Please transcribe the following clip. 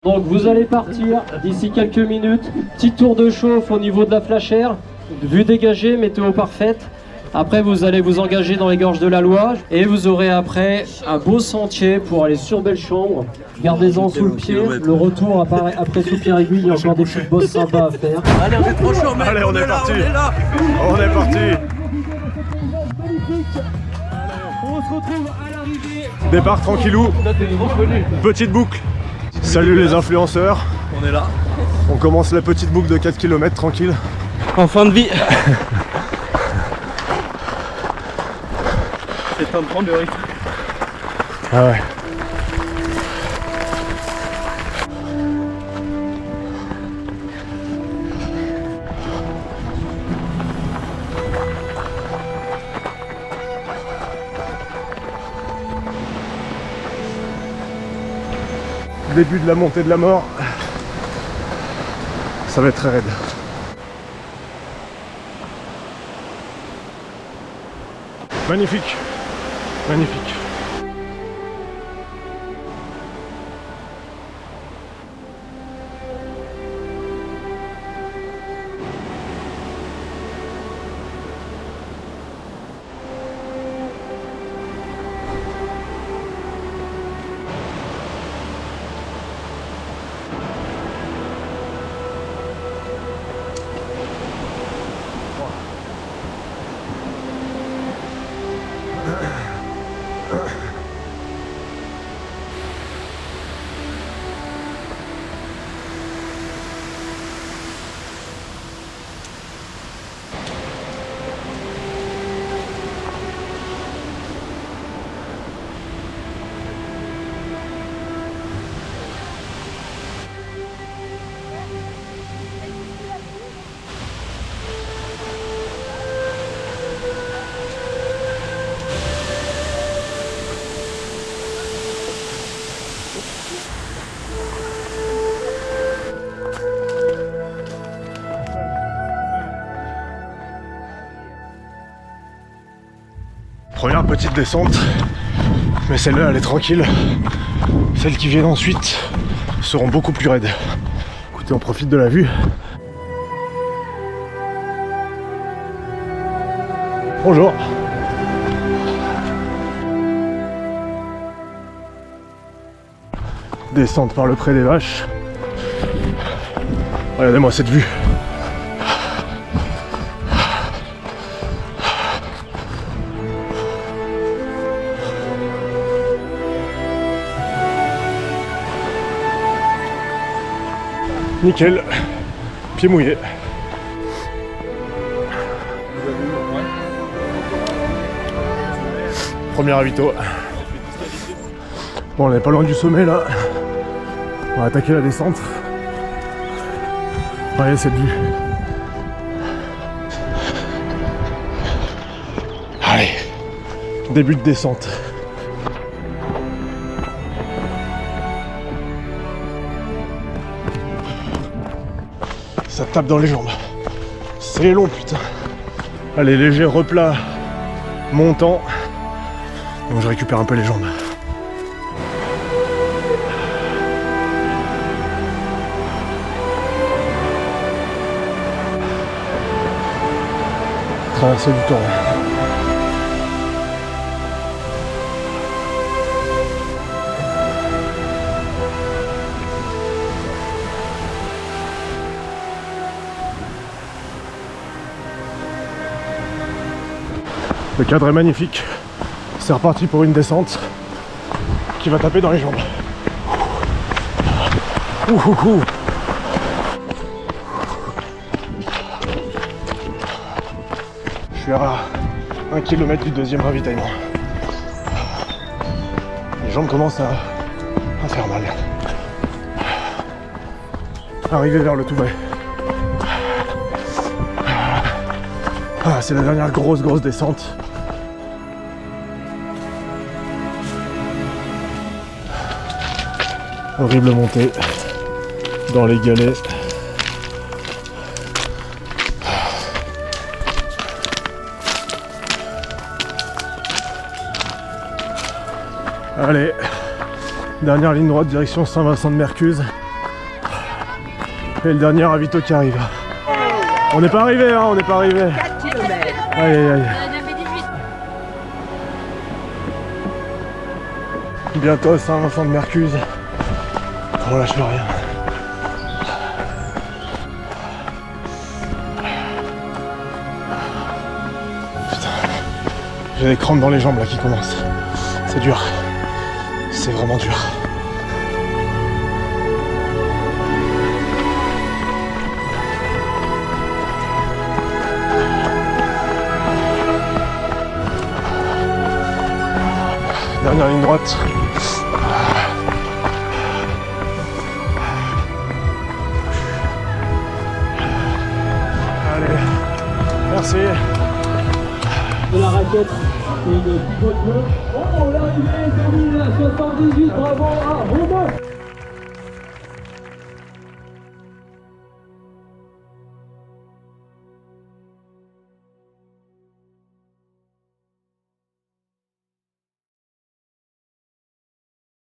Donc vous allez partir d'ici quelques minutes. Petit tour de chauffe au niveau de la flashère. Vue dégagée, météo parfaite. Après vous allez vous engager dans les gorges de la Loire. Et vous aurez après un beau sentier pour aller sur Bellechambre. Gardez-en sous le pied. Le retour après sous Pierre-Aiguille, il y a encore des petites bosses sympas à faire. Allez, on est trop chaud, mec. Allez, on est parti. On est là. On est parti. On se retrouve à l'arrivée. Départ tranquillou. Petite boucle. Salut les influenceurs. On est là. On commence la petite boucle de 4 km tranquille. En fin de vie. C'est temps de prendre le rythme. Ah ouais. Début de la montée de la mort. Ça va être très raide. Magnifique. Magnifique. Première petite descente, mais celle-là elle est tranquille. Celles qui viennent ensuite seront beaucoup plus raides. Écoutez, on profite de la vue. Bonjour. Descente par le pré des Vaches. Regardez-moi cette vue. Nickel, pied mouillé. Premier ravito. Bon, on n'est pas loin du sommet là. On va attaquer la descente. Regardez cette vue. Allez, début de descente. Ça tape dans les jambes. C'est long, putain. Allez, léger replat montant. Donc je récupère un peu les jambes. Traversée du temps. Le cadre est magnifique. C'est reparti pour une descente qui va taper dans les jambes. Ouh. Je suis à 1 km du deuxième ravitaillement. Les jambes commencent à faire mal. Arrivé vers le Touvet. Ah, c'est la dernière grosse descente. Horrible montée dans les galets. Allez, dernière ligne droite direction Saint-Vincent-de-Mercuse. Et le dernier ravito qui arrive. On n'est pas arrivé, hein, on n'est pas arrivé. 4 km. Aïe aïe aïe. On a fait 18. Bientôt Saint-Vincent de Mercuse. On lâche plus rien. Putain. J'ai des crampes dans les jambes là qui commencent. C'est dur. C'est vraiment dur. Dernière ligne droite. Allez, merci. De la raquette et de pivote bleu. Oh, l'arrivée est terminée à 78, bravo à Romain.